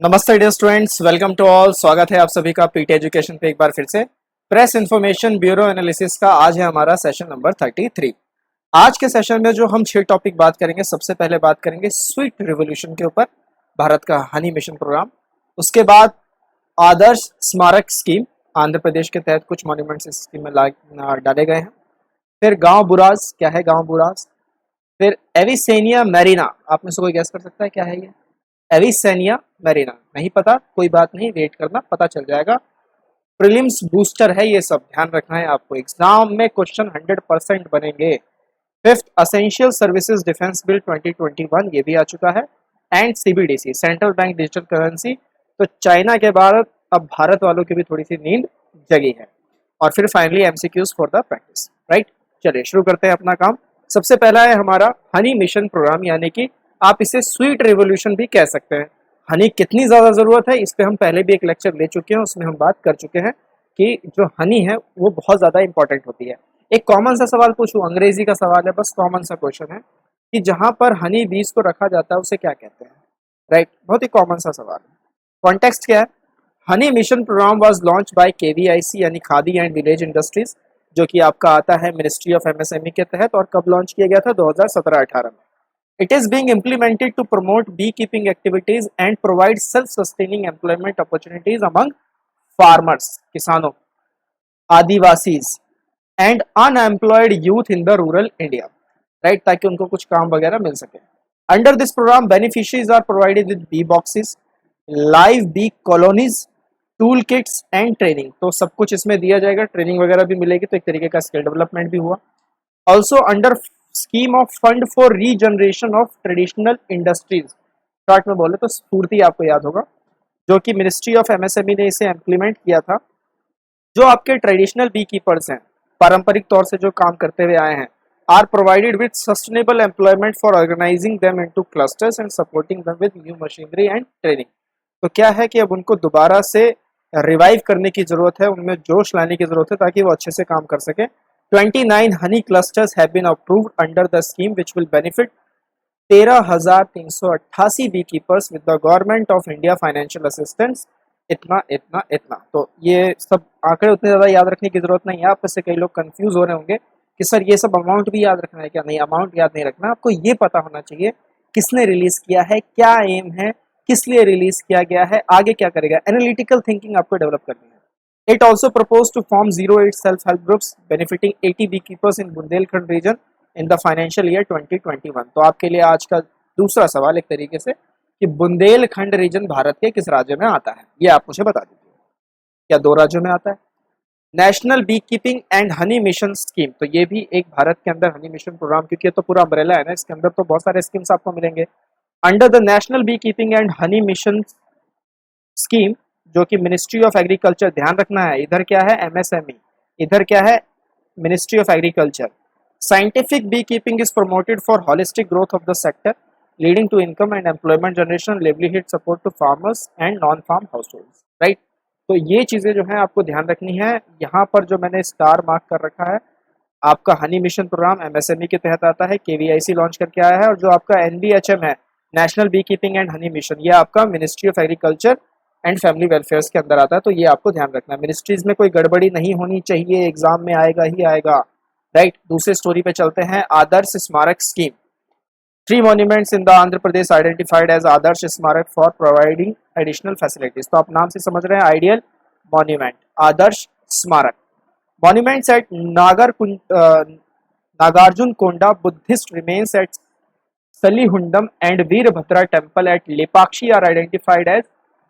नमस्ते dear students, welcome to all. स्वागत है आप सभी का पीटी एजुकेशन पे एक बार फिर से। प्रेस इंफॉर्मेशन ब्यूरो एनालिसिस का आज है हमारा सेशन नंबर 33। आज के सेशन में जो हम 6 टॉपिक बात करेंगे, सबसे पहले बात करेंगे स्वीट रिवॉल्यूशन के ऊपर, भारत का हनी मिशन प्रोग्राम। उसके बाद आदर्श स्मारक स्कीम, आंध्र प्रदेश के तहत कुछ मॉन्यूमेंट्स इस स्कीम में डाले गए हैं। फिर गांव बुराज, क्या है गांव बुराज। फिर एविसेनिया मैरिना, आप में से कोई गैस कर सकता है क्या है ये? एविसेनिया मैरिना नहीं पता, कोई बात नहीं, वेट करना, पता चल जाएगा। प्रीलिम्स बूस्टर है ये सब, ध्यान रखना है आपको, एग्जाम में क्वेश्चन 100% बनेंगे। Fifth essential services defence bill 2021, ये भी आ चुका है। And CBDC, central bank digital currency. तो चाइना के बाद अब भारत वालों की भी थोड़ी सी नींद जगी है। और फिर finally MCQs for the practice, right. चलिए शुरू करते हैं अपना काम। सबसे पहला है हमारा हनी मिशन प्रोग्राम, यानी कि आप इसे स्वीट रेवोल्यूशन भी कह सकते हैं। हनी कितनी ज़्यादा ज़रूरत है, इस पर हम पहले भी एक लेक्चर ले चुके हैं, उसमें हम बात कर चुके हैं कि जो हनी है वो बहुत ज़्यादा इंपॉर्टेंट होती है। एक कॉमन सा सवाल पूछूं, अंग्रेजी का सवाल है, बस कॉमन सा क्वेश्चन है कि जहां पर हनी बीज को रखा जाता है उसे क्या कहते हैं, राइट। बहुत ही कॉमन सा सवाल है। कॉन्टेक्स्ट क्या है? Honey mission programme was launch by KVIC यानी खादी एंड विलेज इंडस्ट्रीज, जो कि आपका आता है मिनिस्ट्री ऑफ एमएसएमई के तहत। और कब लॉन्च किया गया था? 2017-18 में। It is being implemented to promote beekeeping activities and provide self-sustaining employment opportunities among farmers, किसानों, adivasis and unemployed youth in the rural India, right, ताकि उनको कुछ काम वगैरह मिल सके। Under this programme beneficiaries are provided with bee boxes, live bee colonies, tool kits and training. तो सब कुछ इसमें दिया जाएगा, ट्रेनिंग वगैरह भी मिलेगी, तो एक तरीके का स्किल डेवलपमेंट भी हुआ। Also under scheme of fund for regeneration of traditional industries, short में बोले तो स्फूर्ति, आपको याद होगा, जो कि मिनिस्ट्री ऑफ एमएसएमई ने इसे इम्प्लीमेंट किया था। जो आपके ट्रेडिशनल बी कीपर्स हैं, पारंपरिक तौर से जो काम करते हुए आए हैं, are provided with sustainable employment for organising them into clusters and supporting them with new machinery and training. तो क्या है कि अब उनको दोबारा से रिवाइव करने की जरूरत है, उनमें जोश लाने की जरूरत है, ताकि वो अच्छे से काम कर सके। 29 honey clusters have been approved under the scheme, which will benefit 13,388 beekeepers with the government of India financial assistance। इतना इतना इतना, तो ये सब आंकड़े उतने ज़्यादा याद रखने की जरूरत नहीं है। आप में से कई लोग कंफ्यूज हो रहे होंगे कि सर ये सब अमाउंट भी याद रखना है क्या? नहीं, अमाउंट याद नहीं रखना, आपको ये पता होना चाहिए किसने रिलीज किया है, क्या एम है, किस लिए रिलीज किया गया है, आगे क्या करेगा। एनालिटिकल थिंकिंग आपको डेवलप करनी है। It also proposed to form 08 self-help groups benefiting 80 beekeepers in Bundelkhand region in the financial year 2021। तो आपके लिए आज का दूसरा सवाल एक तरीके से कि बुंदेलखंड रीजन भारत के किस राज्य में आता है, ये आप मुझे बता दीजिए। क्या 2 राज्यों में आता है? National bee keeping and honey mission scheme, तो ये भी एक भारत के अंदर हनी मिशन प्रोग्राम, क्योंकि ये तो पूरा अम्ब्रेला है ना, इसके अंदर तो बहुत सारे स्कीम्स आपको मिलेंगे। Under the national bee keeping and honey mission scheme, जो कि मिनिस्ट्री ऑफ एग्रीकल्चर, ध्यान रखना है, इधर क्या है एमएसएमई, इधर क्या है ministry of agriculture. Scientific bee keeping is promoted for holistic growth of the sector leading to income and employment generation, livelihood support to farmers and non farm households, right. तो ये चीजें जो है आपको ध्यान रखनी है। यहाँ पर जो मैंने स्टार मार्क कर रखा है, आपका हनी मिशन प्रोग्राम एमएसएमई के तहत आता है, केवीआईसी लॉन्च करके आया है। और जो आपका एनबीएचएम है, national bee keeping and honey mission, ये आपका ministry of agriculture and family welfare के अंदर आता है। तो ये आपको ध्यान रखना है, मिनिस्ट्रीज में कोई गड़बड़ी नहीं होनी चाहिए, एग्जाम में आएगा ही आएगा, राइट। दूसरे स्टोरी पे चलते हैं, Adarsh Smarak scheme. 3 monuments in the Andhra Pradesh identified as Adarsh Smarak for providing additional facilities. तो आप नाम से समझ रहे हैं, ideal monument, Adarsh Smarak. Monuments at Nagarjunakonda Buddhist remains at Salihundam and Veerabhadra temple at Lepakshi are identified as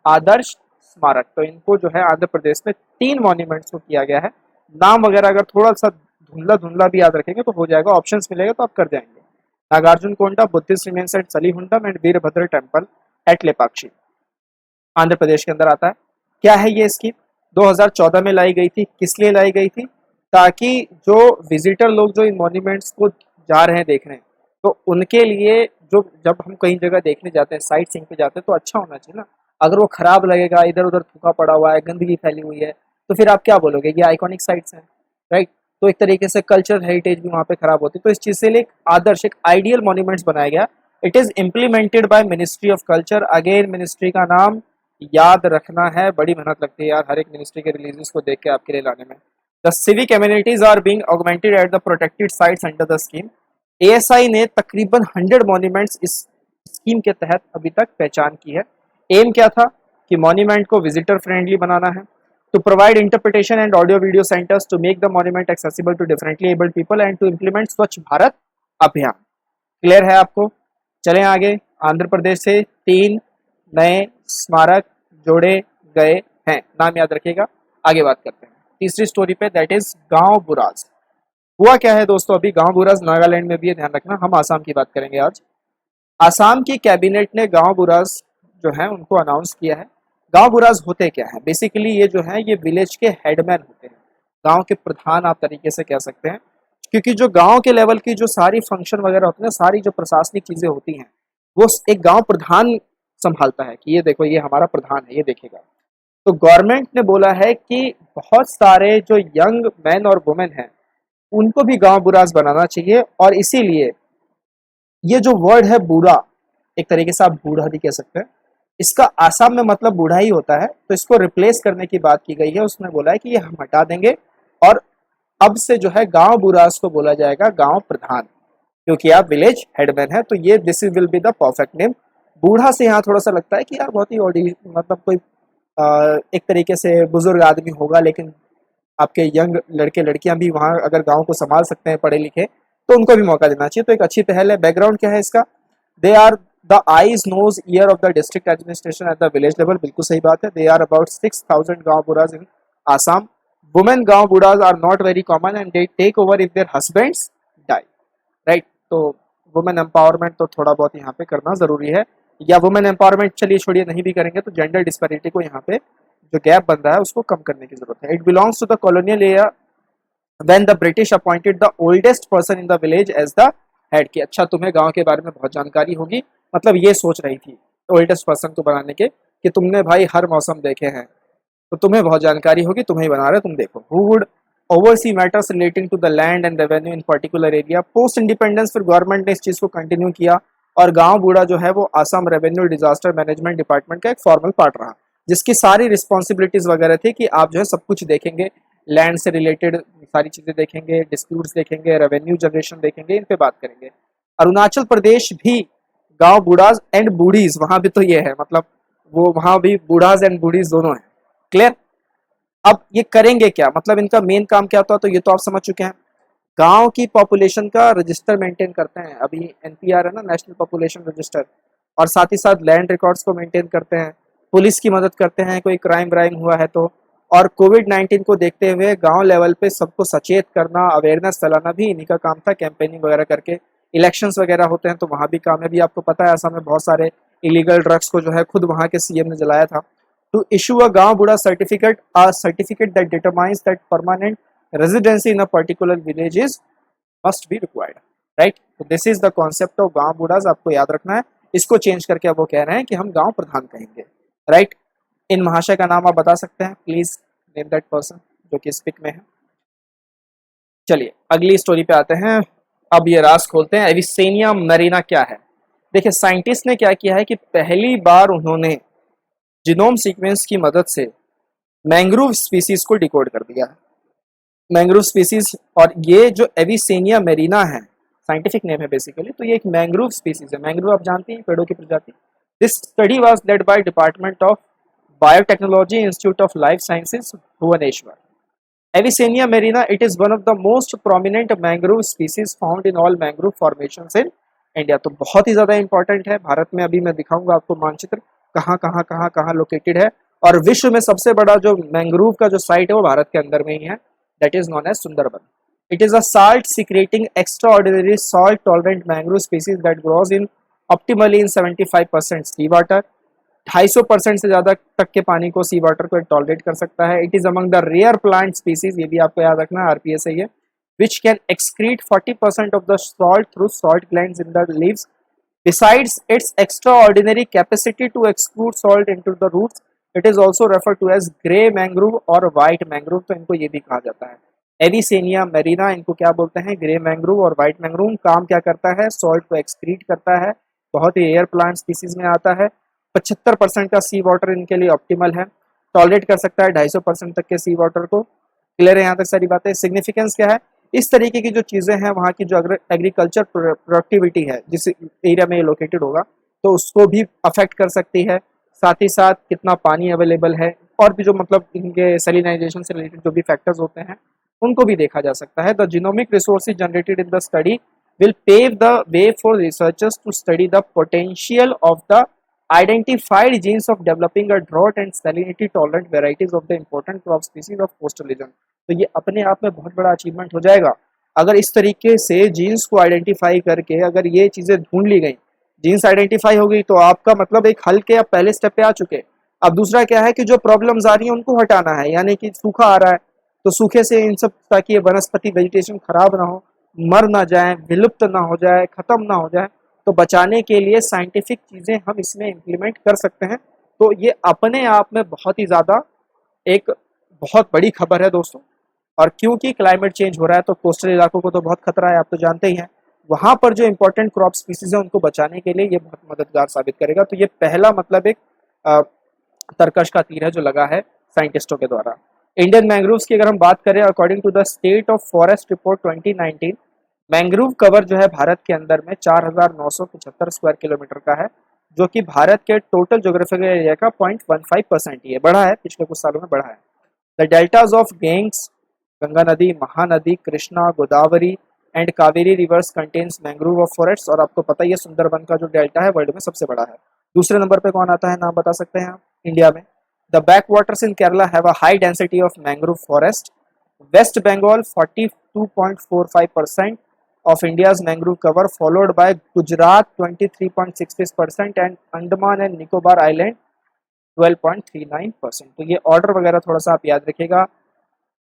Adarsh Smarak. तो इनको जो है आंध्र प्रदेश में 3 मॉन्यूमेंट्स को किया गया है। नाम वगैरह अगर थोड़ा सा धुंधला धुंधला भी याद रखेंगे तो हो जाएगा, ऑप्शंस मिलेगा तो आप कर जाएंगे। Nagarjunakonda Buddhist remains at Salihundam and Veerabhadra temple at Lepakshi, Andhra Pradesh के अंदर आता है। क्या है ये स्कीम? 2014 में लाई गई थी। किस लिए लाई गई थी? ताकि जो विजिटर लोग जो इन मॉन्यूमेंट्स को जा रहे हैं देखने, तो उनके लिए, जो जब हम कहीं जगह देखने जाते हैं, साइट सीइंग पे जाते हैं, तो अच्छा होना चाहिए ना। अगर वो खराब लगेगा, इधर उधर थूका पड़ा हुआ है, गंदगी फैली हुई है, तो फिर आप क्या बोलोगे? ये आइकॉनिक साइट्स हैं, राइट। तो एक तरीके से कल्चरल हेरिटेज भी वहाँ पे खराब होती है। तो इस चीज़ से लिए एक आदर्श, एक आइडियल मॉन्यूमेंट्स बनाया गया। It is implemented by ministry of culture, again ministry का नाम याद रखना है, बड़ी मेहनत लगती है यार हर एक मिनिस्ट्री के रिलीजेस को देख के आपके लिए लाने में। The civic amenities are being augmented at the protected sites under the scheme. ASI ने तकरीबन 100 मॉन्यूमेंट्स इस स्कीम के तहत अभी तक पहचान की है। एम क्या था कि मॉन्यूमेंट को विजिटर फ्रेंडली बनाना है, to provide interpretation and audio video centers to make the monument accessible to differently abled people and to implement स्वच्छ भारत अभियान। क्लियर है आपको? चलें आगे। आंध्र प्रदेश से 3 नए स्मारक जोड़े गए हैं, नाम याद रखिएगा। आगे बात करते हैं तीसरी स्टोरी पे, दैट इज गांव बुराज। हुआ क्या है दोस्तों, अभी गांव बुराज नागालैंड में भी है, ध्यान रखना। हम आसाम की बात करेंगे आज। आसाम की कैबिनेट ने गांव बुराज जो है उनको अनाउंस किया है। गांव बुराज होते क्या है? बेसिकली ये जो है ये विलेज के हेडमैन होते हैं, गांव के प्रधान आप तरीके से कह सकते हैं, क्योंकि जो गांव के लेवल की जो सारी फंक्शन वगैरह होती है, सारी जो प्रशासनिक चीजें होती हैं वो एक गांव प्रधान संभालता है कि ये देखो ये हमारा प्रधान है, ये देखेगा। तो गवर्नमेंट ने बोला है कि बहुत सारे जो यंग मैन और वुमेन हैं उनको भी गांव बुराज बनाना चाहिए, और इसीलिए ये जो वर्ड है बूढ़ा, एक तरीके से आप बूढ़ा भी कह सकते हैं, इसका आसाम में मतलब बूढ़ा ही होता है, तो इसको रिप्लेस करने की बात की गई है। उसने बोला है कि ये हम हटा देंगे और अब से जो है गांव बुराज को बोला जाएगा गांव प्रधान, क्योंकि आप विलेज हेडमैन है। तो ये this will be the perfect name. बूढ़ा से यहाँ थोड़ा सा लगता है कि यार बहुत ही मतलब कोई एक तरीके से बुजुर्ग आदमी होगा, लेकिन आपके यंग लड़के लड़कियां भी वहाँ अगर गांव को संभाल सकते हैं पढ़े लिखे, तो उनको भी मौका देना चाहिए। तो एक अच्छी पहल है। बैकग्राउंड क्या है इसका? They are the eyes nose ear of the district administration at the village level. बिल्कुल सही बात है। दे आर अबाउट 6000 गांव बुराज इन Assam. Women Gaon Burahs are not very common and they take over if their husbands die, right. तो women empowerment तो थोड़ा बहुत यहाँ पे करना जरूरी है, या वुमेन एम्पावरमेंट चलिए छोड़िए नहीं भी करेंगे तो जेंडर डिस्पैरिटी को यहाँ पे जो गैप बन रहा है उसको कम करने की जरूरत है। It belongs to the colonial area when the British appointed the oldest person in the village as the head। कि अच्छा तुम्हें गांव के बारे में बहुत जानकारी होगी, मतलब ये सोच रही थी ओल्डेस्ट पर्सन को बनाने के कि तुमने भाई हर मौसम देखे हैं तो तुम्हें बहुत जानकारी होगी, तुम्हें ही बना रहे, तुम देखो। Who would oversee matters relating to the land and revenue in particular area। Post independence फिर गवर्नमेंट ने इस चीज को कंटिन्यू किया और गांव बूढ़ा जो है वो Assam revenue disaster management department का एक फॉर्मल पार्ट रहा, जिसकी सारी रिस्पॉन्सिबिलिटीज वगैरह थी कि आप जो है सब कुछ देखेंगे, लैंड से रिलेटेड सारी चीजें देखेंगे, डिस्प्यूट्स देखेंगे, रेवेन्यू जनरेशन देखेंगे, इन पे बात करेंगे। अरुणाचल प्रदेश भी गांव बूढ़ाज एंड बूढ़ीज, वहां भी तो ये है, मतलब वो वहां भी बूढ़ाज एंड बूढ़ीज दोनों है। क्लियर? अब ये करेंगे क्या, मतलब इनका मेन काम क्या होता है, तो ये तो आप समझ चुके हैं। गांव की पॉपुलेशन का रजिस्टर मेंटेन करते हैं, अभी एनपीआर है ना, नेशनल पॉपुलेशन रजिस्टर, और साथ ही साथ लैंड रिकॉर्ड्स को मेंटेन करते हैं, पुलिस की मदद करते हैं कोई क्राइम व्राइम हुआ है तो, और कोविड-19 को देखते हुए गांव लेवल पे सबको सचेत करना, अवेयरनेस फैलाना भी इन्हीं का काम था, कैंपेनिंग वगैरह करके। इलेक्शंस वगैरह होते हैं तो वहाँ भी काम है। भी आपको पता है असम में बहुत सारे इलीगल ड्रग्स को जो है खुद वहाँ के सीएम ने जलाया था। To issue a Gaon Burah certificate, a certificate that determines that permanent residency in a particular village is must be required, right. तो this is the concept of Gaon Burahs, आपको याद रखना है। इसको चेंज करके अब वो कह रहे हैं कि हम गांव प्रधान कहेंगे, राइट। इन महाशय का नाम आप बता सकते हैं, प्लीज नेम दैट पर्सन जो कि इस पिक में है। चलिए अगली स्टोरी पे आते हैं। अब ये राज खोलते हैं, एविसेनिया मैरिना क्या है। देखिए साइंटिस्ट ने क्या किया है कि पहली बार उन्होंने जीनोम सीक्वेंस की मदद से मैंग्रोव स्पीसीज को डिकोड कर दिया है। मैंग्रोव स्पीसीज, और ये जो एविसेनिया मैरिना है साइंटिफिक नेम है बेसिकली, तो ये एक मैंग्रोव स्पीसीज है। मैंग्रोव आप जानते हैं पेड़ों की प्रजाति। This study was led by department of biotechnology institute of life sciences Bhubaneswar. Avicennia marina, it is one of the most prominent mangrove species found in all mangrove formations in India। तो बहुत ही ज़्यादा important है भारत में। अभी मैं दिखाऊंगा आपको मानचित्र कहाँ लोकेटेड है, और विश्व में सबसे बड़ा जो मैंग्रोव का जो साइट है वो भारत के अंदर में ही है, that is known as Sundarban. It is a salt secreting extraordinary salt tolerant mangrove species that grows in optimally in 75% sea water. 250% से ज्यादा तक के पानी को सी वाटर को टॉलरेट कर सकता है। It is among the rare plant species, ये भी आपको याद रखना है, आरपीएस है ये, which can excrete 40% of the salt through salt glands in the leaves. Besides its extraordinary capacity to exclude salt into the roots, it is also refer to as grey mangrove और white mangrove, तो इनको ये भी कहा जाता है। Avicennia Marina, इनको क्या बोलते हैं, ग्रे मैंग्रोव और व्हाइट मैंग्रोव। काम क्या करता है, सॉल्ट को एक्सक्रीट करता है, बहुत ही एयर प्लांट स्पीसीज में आता है। 75% का सी वाटर इनके लिए ऑप्टिमल है, टॉलरेट कर सकता है 250% तक के सी वाटर को। क्लियर है यहाँ तक सारी बातें? सिग्निफिकेंस क्या है, इस तरीके की जो चीज़ें हैं वहाँ की जो एग्रीकल्चर प्रोडक्टिविटी है जिस एरिया में ये लोकेटेड होगा तो उसको भी अफेक्ट कर सकती है। साथ ही साथ कितना पानी अवेलेबल है और भी जो मतलब इनके सेलिनाइजेशन से रिलेटेड जो भी फैक्टर्स होते हैं उनको भी देखा जा सकता है। The genomic resources generated in the study will pave the way for researchers to study the potential of the identified genes of developing a drought and salinity tolerant varieties of the important crop species of coastal region। तो ये अपने आप में बहुत बड़ा achievement हो जाएगा अगर इस तरीके से जीन्स को आइडेंटिफाई करके अगर ये चीज़ें ढूंढ ली गई, जीन्स आइडेंटिफाई हो गई तो आपका मतलब एक हल के आप पहले स्टेप पे आ चुके। अब दूसरा क्या है कि जो प्रॉब्लम्स आ रही हैं उनको हटाना है, यानी कि सूखा आ रहा है तो सूखे से इन सब ताकि ये वनस्पति वेजिटेशन खराब ना हो, मर ना जाए, विलुप्त ना हो जाए, खत्म ना हो जाए, तो बचाने के लिए साइंटिफिक चीज़ें हम इसमें इम्प्लीमेंट कर सकते हैं। तो ये अपने आप में बहुत ही ज़्यादा एक बहुत बड़ी खबर है दोस्तों। और क्योंकि क्लाइमेट चेंज हो रहा है तो कोस्टल इलाकों को तो बहुत खतरा है, आप तो जानते ही हैं। वहाँ पर जो इंपॉर्टेंट क्रॉप स्पीसीज है उनको बचाने के लिए ये बहुत मददगार साबित करेगा। तो ये पहला मतलब एक तरकश का तीर है जो लगा है साइंटिस्टों के द्वारा। इंडियन मैंग्रोव्स की अगर हम बात करें, according to the state of forest report 2019, mangrove cover जो है भारत के अंदर में 4,975 स्क्वायर किलोमीटर का है, जो कि भारत के टोटल ज्योग्राफिकल एरिया का 0.15% ही है। बढ़ा है, पिछले कुछ सालों में बढ़ा है। The deltas of Ganges, Ganga नदी, Mahanadi, Krishna, Godavari and Kaveri rivers contains mangrove of forest. और आपको पता ही है सुंदरबन का जो डेल्टा है वर्ल्ड में सबसे बड़ा है। दूसरे नंबर पे कौन आता है, नाम बता सकते हैं आप इंडिया में? The back waters in Kerala have a high density of mangrove forest. West Bengal 42.45% of India's mangrove cover, followed by Gujarat 23.66% and Andaman and Nicobar Island 12.39%। तो ये ऑर्डर वगैरह थोड़ा सा आप याद रखिएगा।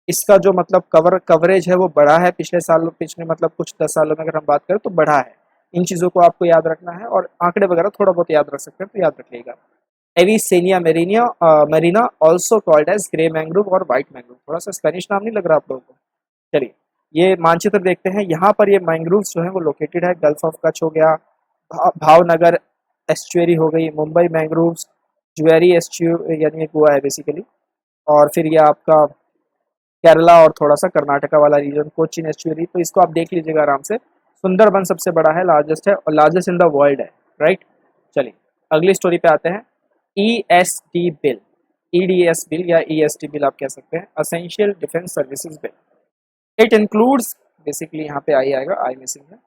इसका जो मतलब कवरेज है वो बढ़ा है पिछले मतलब कुछ 10 सालों में अगर हम बात करें तो बढ़ा है। इन चीज़ों को आपको याद रखना है और आंकड़े वगैरह थोड़ा बहुत याद रख सकते हैं तो याद रखिएगा। Avicennia marina also called as grey mangrove और व्हाइट मैंग्रोव। थोड़ा सा स्पेनिश नाम नहीं लग रहा आप लोगों को? चलिए ये मानचित्र देखते हैं। यहाँ पर ये मैंग्रोव्स जो है वो लोकेटेड है। गल्फ ऑफ कच्छ हो गया, भावनगर एस्चुअरी हो गई, मुंबई मैंग्रोव्स, ज्वेरी एस्चुअरी यानी गोवा है बेसिकली, और फिर ये आपका केरला और थोड़ा सा कर्नाटका वाला रीजन कोचिन एस्चुअरी। तो इसको आप देख लीजिएगा आराम से। सुंदरबन सबसे बड़ा है, लार्जेस्ट है और लार्जेस्ट इन द वर्ल्ड है, राइट। चलिए अगली स्टोरी पे आते हैं। ESD बिल, EDS बिल या ESD बिल आप कह सकते हैं, essential defence services bill. It includes, basically यहाँ पे आई आएगा, आई मिसिंग है।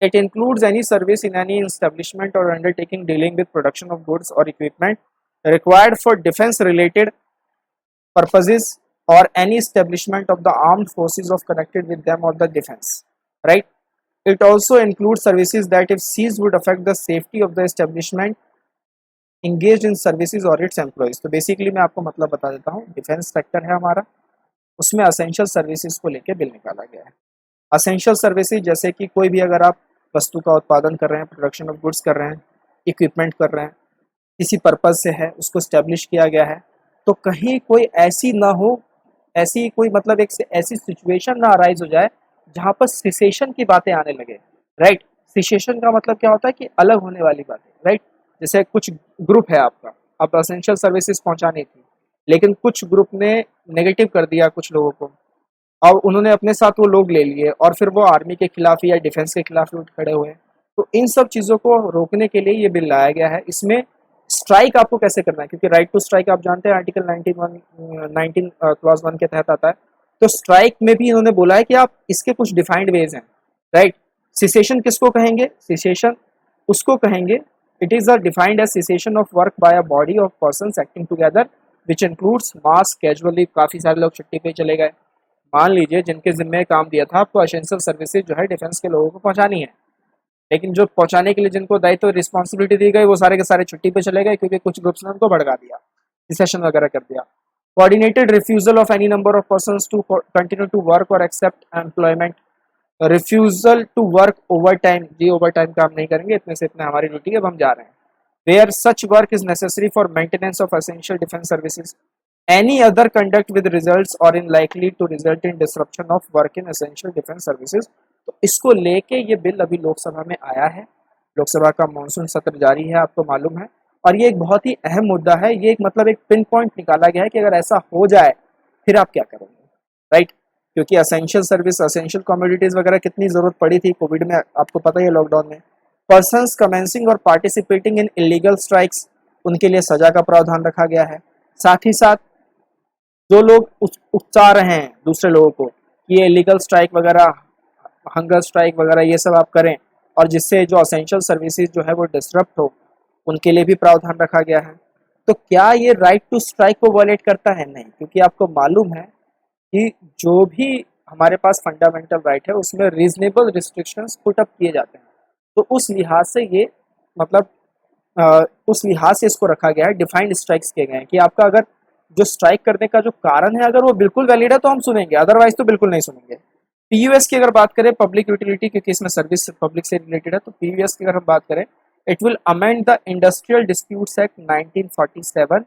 It includes any service in any establishment और undertaking dealing with production of goods और equipment required for defence related purposes और any establishment of the armed forces of connected with them or the defense, right? It also includes services that if seized would affect the safety of the establishment engaged in services or its employees। तो basically मैं आपको मतलब बता देता हूँ, defence sector है हमारा, उसमें असेंशियल सर्विसेज को लेके बिल निकाला गया है। असेंशियल सर्विसेज जैसे कि कोई भी अगर आप वस्तु का उत्पादन कर रहे हैं, प्रोडक्शन ऑफ गुड्स कर रहे हैं, इक्विपमेंट कर रहे हैं, किसी पर्पज से है, उसको स्टैब्लिश किया गया है, तो कहीं कोई ऐसी ना हो, ऐसी कोई मतलब एक ऐसी सिचुएशन ना अराइज हो जाए जहाँ पर सिसेशन की बातें आने लगे, राइट। सिसेशन का मतलब क्या होता है कि अलग होने वाली बातें, राइट। जैसे कुछ ग्रुप है आपका, अब असेंशियल सर्विसेज पहुंचानी थी लेकिन कुछ ग्रुप ने नेगेटिव कर दिया कुछ लोगों को, और उन्होंने अपने साथ वो लोग ले लिए और फिर वो आर्मी के खिलाफ या डिफेंस के खिलाफ उठ खड़े हुए। तो इन सब चीज़ों को रोकने के लिए ये बिल लाया गया है। इसमें स्ट्राइक आपको कैसे करना है, क्योंकि राइट टू स्ट्राइक आप जानते हैं आर्टिकल 19 क्लॉज 1 के तहत आता है। तो स्ट्राइक में भी इन्होंने बोला है कि आप इसके कुछ डिफाइंड वेज हैं, राइट। सिसेशन किसको कहेंगे? सिसेशन उसको कहेंगे, it is a defined as cessation of work by a body of persons acting together which includes mass casually. काफी सारे लोग छुट्टी पे चले गए, मान लीजिए जिनके जिम्मे काम दिया था आपको एसेंशियल सर्विसेज जो है डिफेंस के लोगों को पहुंचानी है, लेकिन जो पहुंचाने के लिए जिनको दायित्व रिस्पॉन्सिबिलिटी दी गई वो सारे के सारे छुट्टी पे चले गए क्योंकि कुछ ग्रुप्स ने उनको भड़का दिया, डिसेशन वगैरह कर दिया। Coordinated refusal of any number of persons to continue to work और accept employment, refusal to work overtime, जी ओवर टाइम काम नहीं करेंगे, इतने से इतने हमारी ड्यूटी है, अब हम जा रहे हैं। Where such work is necessary for maintenance of essential defence services, any other conduct with results और in likely to result in disruption of work in essential defence services. तो इसको लेके ये बिल अभी लोकसभा में आया है। लोकसभा का मानसून सत्र जारी है, आपको मालूम है, और ये एक बहुत ही अहम मुद्दा है, ये एक मतलब एक पिन पॉइंट निकाला गया है कि अगर ऐसा हो जाए फिर आप क्या करेंगे, राइट। क्योंकि असेंशियल सर्विस, असेंशियल कमोडिटीज वगैरह कितनी जरूरत पड़ी थी कोविड में, आपको पता ही है, लॉकडाउन में। पर्सन्स कमेंसिंग और पार्टिसिपेटिंग इन इलीगल स्ट्राइक्स, उनके लिए सजा का प्रावधान रखा गया है। साथ ही साथ जो लोग उकसा रहे हैं दूसरे लोगों को कि ये इलीगल स्ट्राइक वगैरह, हंगर स्ट्राइक वगैरह ये सब आप करें और जिससे जो असेंशियल सर्विसेज जो है वो डिसरप्ट हो, उनके लिए भी प्रावधान रखा गया है। तो क्या ये राइट टू स्ट्राइक को वॉलेट करता है? नहीं, क्योंकि आपको मालूम है कि जो भी हमारे पास फंडामेंटल राइट है उसमें रीजनेबल रिस्ट्रिक्शंस पुट अप किए जाते हैं। तो उस लिहाज से ये मतलब उस लिहाज से इसको रखा गया है, डिफाइंड स्ट्राइक्स किए गए हैं कि आपका अगर जो स्ट्राइक करने का जो कारण है अगर वो बिल्कुल वैलिड है तो हम सुनेंगे, अदरवाइज तो बिल्कुल नहीं सुनेंगे। पीयूएस की अगर बात करें, पब्लिक यूटिलिटी, क्योंकि इसमें सर्विस पब्लिक से रिलेटेड है, तो पीयूएस की अगर हम बात करें, it will amend the industrial disputes act 1947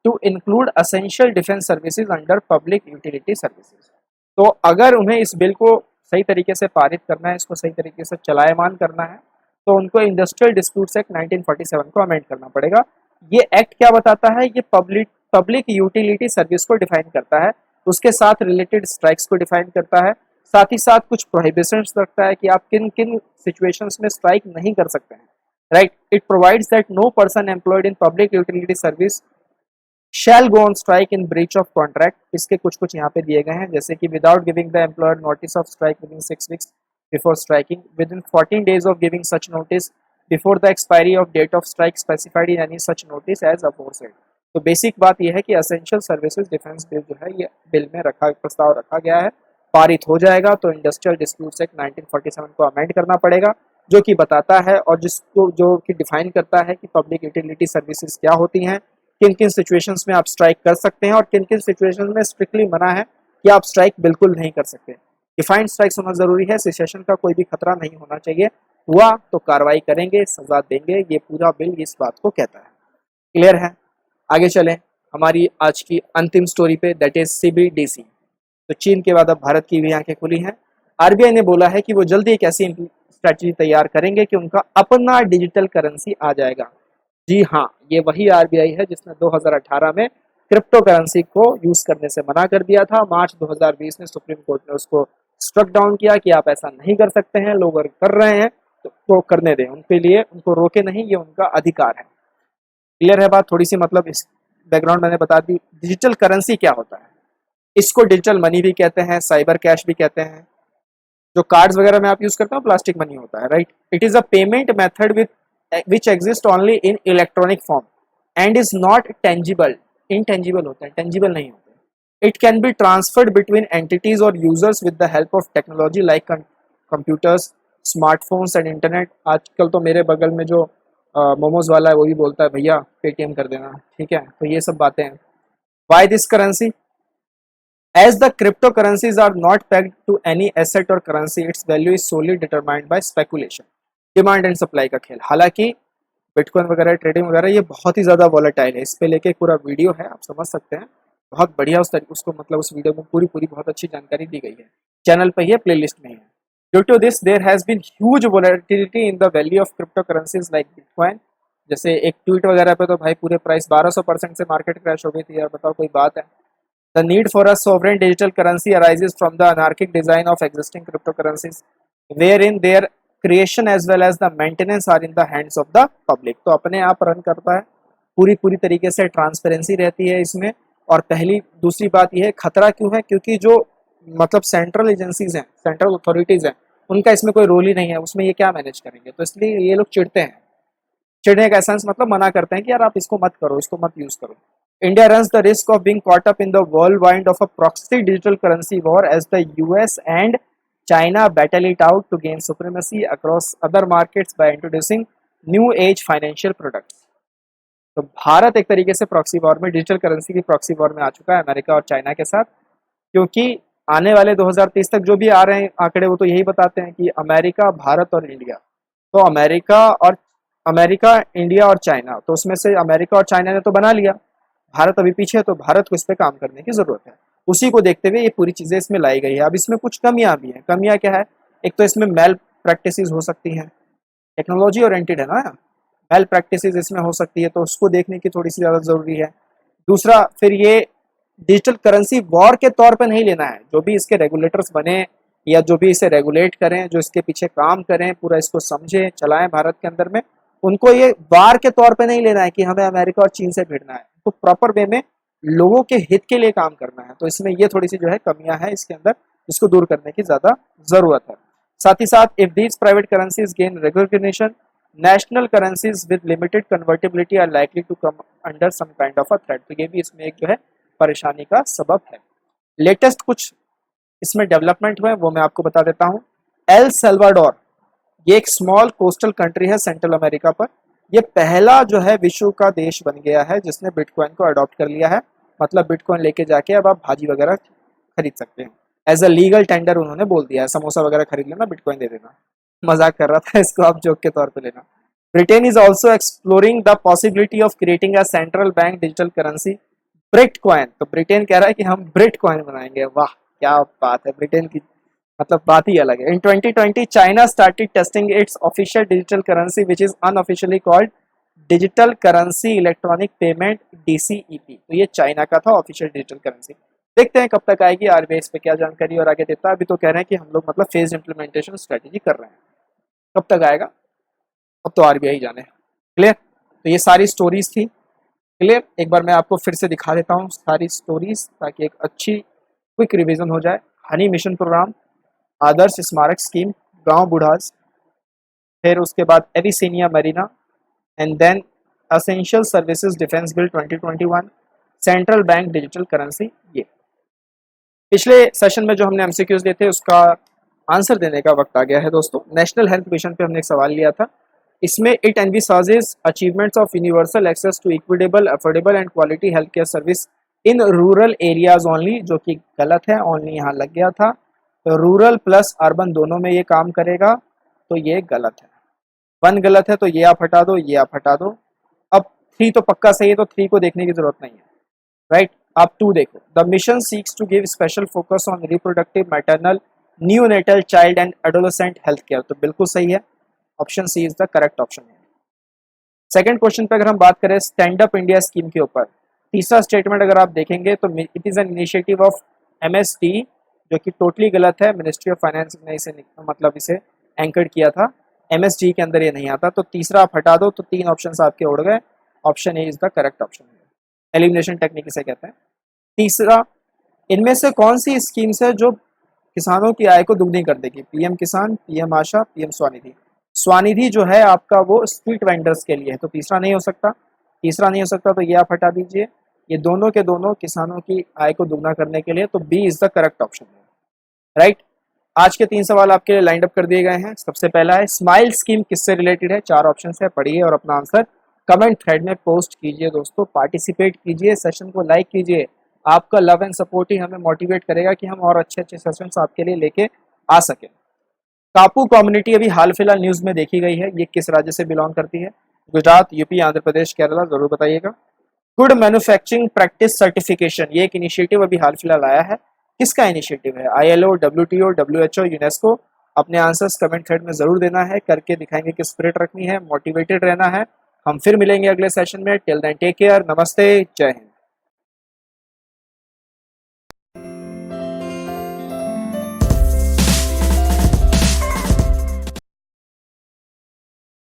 to include essential defence services under public utility services. तो अगर उन्हें इस बिल को सही तरीके से पारित करना है, इसको सही तरीके से चलायमान करना है, तो उनको इंडस्ट्रियल डिस्प्यूट्स एक्ट 1947 को अमेंड करना पड़ेगा। ये एक्ट क्या बताता है? ये पब्लिक यूटिलिटी सर्विस को डिफाइन करता है, उसके साथ रिलेटेड स्ट्राइक्स को डिफाइन करता है, साथ ही साथ कुछ प्रोहिबिशंस रखता है कि आप किन किन सिचुएशंस में स्ट्राइक नहीं कर सकते हैं, right. It provides that no person employed in public utility service shall go on strike in breach of contract. इसके कुछ कुछ यहाँ पे दिए गए हैं, जैसे कि without giving the employer notice of strike with in 6 weeks before striking, with in 14 days of giving such notice before the expiry of date of strike specified in any such notice as aforesaid. तो basic बात यह है कि essential services defence bill जो है ये bill में प्रस्ताव रखा गया है, पारित हो जाएगा तो इंडस्ट्रियल डिस्प्यूट्स एक्ट 1947 को अमेंड करना पड़ेगा, जो कि बताता है और जिसको जो कि डिफाइन करता है कि पब्लिक यूटिलिटी सर्विसेज क्या होती हैं, किन किन सिचुएशंस में आप स्ट्राइक कर सकते हैं और किन किन सिचुएशंस में स्ट्रिक्टली मना है कि आप स्ट्राइक बिल्कुल नहीं कर सकते। डिफाइंड स्ट्राइक्स होना जरूरी है, सिचुएशन का कोई भी खतरा नहीं होना चाहिए, हुआ तो कार्रवाई करेंगे, सजा देंगे, ये पूरा बिल इस बात को कहता है। क्लियर है? आगे चलें हमारी आज की अंतिम स्टोरी पे, दैट इज सीबीडीसी। तो चीन के बाद अब भारत की भी आंखें खुली हैं। आरबीआई ने बोला है कि वो जल्दी एक ऐसी स्ट्रैटेजी तैयार करेंगे कि उनका अपना डिजिटल करेंसी आ जाएगा। जी हाँ, ये वही आरबीआई है जिसने 2018 में क्रिप्टो करेंसी को यूज करने से मना कर दिया था। मार्च 2020 में सुप्रीम कोर्ट ने उसको स्ट्रक डाउन किया कि आप ऐसा नहीं कर सकते हैं, लोग अगर कर रहे हैं तो करने दें, उनके लिए उनको रोके नहीं, ये उनका अधिकार है। क्लियर है बात? थोड़ी सी मतलब इस बैकग्राउंड मैंने बता दी। डिजिटल करेंसी क्या होता है? इसको डिजिटल मनी भी कहते हैं, साइबर कैश भी कहते हैं। जो कार्ड्स वगैरह में आप यूज करते हो प्लास्टिक मनी होता है, right. It is a payment method with which exist only in electronic form and is not tangible, intangible होते हैं, tangible नहीं होते। It can be transferred between entities or users with the help of technology like computers, smartphones and internet। आजकल तो मेरे बगल में जो मोमोज वाला है वो भी बोलता है भैया पेटीएम कर देना, ठीक है। तो ये सब बातें हैं। Why this currency? As the cryptocurrencies are not pegged to any asset or currency, its value is solely determined by speculation, demand and supply का खेल। हालांकि बिटकॉइन वगैरह, ट्रेडिंग वगैरह ये बहुत ही ज़्यादा वॉलेटाइल है, इस पे लेके पूरा वीडियो है, आप समझ सकते हैं, बहुत बढ़िया उसको मतलब उस वीडियो में पूरी बहुत अच्छी जानकारी दी गई है, चैनल पे ही है, प्लेलिस्ट में ही है। Due to this there has been huge volatility in the value of crypto currencies like Bitcoin. जैसे एक ट्वीट वगैरह पे तो भाई पूरे प्राइस 1200% से मार्केट क्रैश हो गई थी यार, बताओ कोई बात है। The need for a sovereign digital currency arises from the anarchic design of existing cryptocurrencies, wherein their creation as well as the maintenance are in the hands of the public। तो अपने आप रन करता है, पूरी तरीके से transparency रहती है इसमें। और दूसरी बात यह है, खतरा क्यों है? क्योंकि जो मतलब सेंट्रल एजेंसीज हैं, सेंट्रल अथॉरिटीज हैं, उनका इसमें कोई रोल ही नहीं है, उसमें ये क्या मैनेज करेंगे। तो इसलिए ये लोग चिढ़ते हैं। चिढ़ने का एसेंस मतलब मना करते हैं कि यार आप इसको मत करो, इसको मत यूज करो। India runs the risk of being caught up in the whirlwind of a proxy digital currency war as the US and China battle it out to gain supremacy across other markets by introducing new age financial products। तो भारत एक तरीके से proxy war में, digital currency की proxy war में आ चुका है America और चाइना के साथ, क्योंकि आने वाले 2030 तक जो भी आ रहे हैं आंकड़े वो तो यही बताते हैं कि अमेरिका, भारत और इंडिया, तो अमेरिका, इंडिया और चाइना, तो उसमें से अमेरिका और चाइना ने तो बना लिया, भारत अभी पीछे है, तो भारत को इस पे काम करने की जरूरत है। उसी को देखते हुए ये पूरी चीजें इसमें लाई गई है। अब इसमें कुछ कमियां भी हैं। कमियां क्या है? एक तो इसमें मेल प्रैक्टिसेस हो सकती हैं, टेक्नोलॉजी ओरिएंटेड है ना, वेल प्रैक्टिसेस इसमें हो सकती है, तो उसको देखने की थोड़ी सी ज़्यादा ज़रूरी है। दूसरा, फिर ये डिजिटल करेंसी वॉर के तौर पे नहीं लेना है। जो भी इसके रेगुलेटर्स बने या जो भी इसे रेगुलेट करें, जो इसके पीछे काम करें, पूरा इसको समझें, चलाएं भारत के अंदर में, उनको ये वार के तौर पे नहीं लेना है कि हमें अमेरिका और चीन से भिड़ना है। तो प्रॉपर वे में लोगों के हित के लिए काम करना है। तो इसमें ये थोड़ी सी जो है कमियां हैं इसके अंदर, इसको दूर करने की ज़्यादा ज़रूरत है। साथ ही साथ if these private currencies gain recognition, national currencies with limited convertibility are likely to come under some kind of a threat. तो ये भी इसमें एक जो है परेशानी का सबब है। लेटेस्ट कुछ इसमें डेवलपमेंट हुए वो मैं आपको बता देता हूँ। एल सल्वाडोर, ये एक स्मॉल कोस्टल कंट्री है सेंट्रल अमेरिका पर। ये पहला जो है विश्व का देश बन गया है जिसने बिटकॉइन को अडॉप्ट कर लिया है। मतलब बिटकॉइन लेके जाके अब आप भाजी वगैरह खरीद सकते हैं। एज अ लीगल टेंडर उन्होंने बोल दिया है, समोसा वगैरह खरीद लेना, बिटकॉइन दे देना। मजाक कर रहा था, इसको आप जोक के तौर पे लेना। Britain is also exploring the possibility of creating a central bank digital currency Britcoin. तो ब्रिटेन कह रहा है कि हम ब्रिटकॉइन बनाएंगे। वाह क्या बात है, ब्रिटेन की मतलब बात ही अलग है। इन 2020 China started testing it's official digital currency which is unofficially called digital currency electronic payment DCEP। तो ये चाइना का था ऑफिशियल डिजिटल करेंसी। देखते हैं कब तक आएगी, RBI इस पे क्या जानकारी और आगे देता है। अभी तो कह रहे हैं कि हम लोग मतलब फेज इंप्लीमेंटेशन स्ट्रेटेजी कर रहे हैं। कब तक आएगा अब तो RBI ही जाने। क्लियर? तो ये सारी स्टोरीज थी। क्लियर? एक बार मैं आपको फिर से दिखा देता हूँ सारी स्टोरीज ताकि एक अच्छी क्विक रिवीजन हो जाए। हनी मिशन प्रोग्राम, आदर्श स्मारक स्कीम, गांव बुढ़ास, फिर उसके बाद Avicennia marina, and then essential services defence bill 2021, central bank digital currency. ये पिछले सेशन में जो हमने MCQs लिए थे उसका आंसर देने का वक्त आ गया है दोस्तों। नेशनल हेल्थ मिशन पे हमने एक सवाल लिया था। इसमें it envisages achievements of universal access to equitable, affordable and quality health care service in rural areas only, जो कि गलत है, ओनली यहाँ लग गया था। तो रूरल प्लस अर्बन दोनों में ये काम करेगा, तो ये गलत है। 1 गलत है तो ये आप हटा दो, ये आप हटा दो। अब 3 तो पक्का सही है, तो 3 को देखने की जरूरत नहीं है, राइट। आप 2 देखो। The mission seeks to give special focus on reproductive, maternal, neonatal, child and adolescent health care. तो बिल्कुल सही है, option C is the correct option है। सेकंड क्वेश्चन पे अगर हम बात करें स्टैंड अप इंडिया स्कीम के ऊपर, तीसरा स्टेटमेंट अगर आप देखेंगे तो it is an initiative of MSD, जो कि टोटली गलत है। मिनिस्ट्री ऑफ फाइनेंस ने इसे मतलब इसे एंकर्ड किया था, MSD के अंदर ये नहीं आता। तो तीसरा आप हटा दो, तो 3 ऑप्शन आपके उड़ गए। Option A is the correct option है। एलिमिनेशन टेक्निक इसे कहते हैं। तीसरा, इनमें से कौन सी स्कीम्स है जो किसानों की आय को दुगनी कर देगी? PM किसान, PM आशा, PM स्वनिधि। स्वनिधि जो है आपका वो स्ट्रीट वेंडर्स के लिए है, तो तीसरा नहीं हो सकता। तीसरा नहीं हो सकता तो ये आप हटा दीजिए। ये दोनों के दोनों किसानों की आय को दुगना करने के लिए, तो B is the correct option है, राइट। आज के 3 सवाल आपके लिए लाइंड अप कर दिए गए हैं। सबसे पहला है स्माइल स्कीम किससे रिलेटेड है? 4 ऑप्शन है, पढ़िए और अपना आंसर कमेंट थ्रेड में पोस्ट कीजिए दोस्तों। पार्टिसिपेट कीजिए, सेशन को लाइक कीजिए। आपका लव एंड सपोर्ट ही हमें मोटिवेट करेगा कि हम और अच्छे अच्छे सेशंस आपके लिए लेके आ सके। कापू कम्युनिटी अभी हाल फिलहाल न्यूज में देखी गई है, ये किस राज्य से बिलोंग करती है? गुजरात, यूपी, आंध्र प्रदेश, केरला? जरूर बताइएगा। गुड मैन्युफैक्चरिंग प्रैक्टिस सर्टिफिकेशन, ये एक इनिशिएटिव अभी हाल फिलहाल आया है। किसका इनिशिएटिव है? ILO, WTO, WHO, UNESCO? अपने आंसर्स कमेंट थ्रेड में जरूर देना है, करके दिखाएंगे कि स्पिरिट रखनी है, मोटिवेटेड रहना है। हम फिर मिलेंगे अगले सेशन में। टिल देन टेक केयर, नमस्ते, जय हिंद।